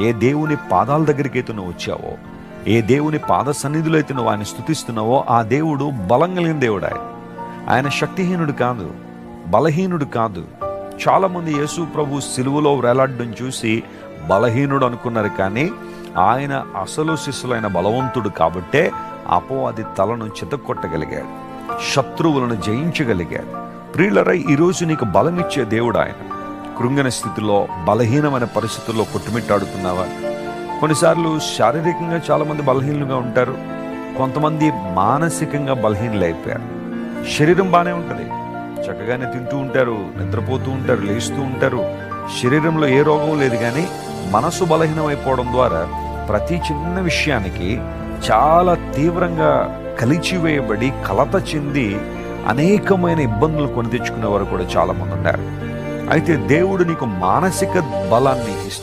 ఏ దేవుని పాదాల దగ్గరికి అయితే నువ్వు వచ్చావో, ఏ దేవుని పాద సన్నిధిలో అయితే నువ్వు ఆయన స్తుతిస్తున్నావో, ఆ దేవుడు బలం కలిగిన దేవుడు. ఆయన శక్తిహీనుడు కాదు, బలహీనుడు కాదు. చాలామంది యేసు ప్రభు సిలువలో వేలాడడం చూసి బలహీనుడు అనుకున్నారు, కానీ ఆయన అసలు శిష్యులైన బలవంతుడు కాబట్టే అపవాది తలను చితక్కొట్టగలిగాడు, శత్రువులను జయించగలిగాడు. ప్రియులరా, ఈరోజు నీకు బలమిచ్చే దేవుడు ఆయన. కృంగిన స్థితిలో, బలహీనమైన పరిస్థితుల్లో కొట్టుమిట్టాడుతున్నావా? కొన్నిసార్లు శారీరకంగా చాలామంది బలహీనులుగా ఉంటారు, కొంతమంది మానసికంగా బలహీనలైపోయారు. శరీరం బాగానే ఉంటుంది, చక్కగానే తింటూ ఉంటారు, నిద్రపోతూ ఉంటారు, లేస్తూ ఉంటారు, శరీరంలో ఏ రోగం లేదు, కానీ మనసు బలహీనమైపోవడం ద్వారా ప్రతి చిన్న విషయానికి చాలా తీవ్రంగా కలిచివేయబడి కలత చెంది అనేకమైన ఇబ్బందులు కొని తెచ్చుకునే వారు కూడా చాలామంది ఉన్నారు. అయితే దేవుడు నీకు మానసిక బలాన్ని ఇస్తాడు.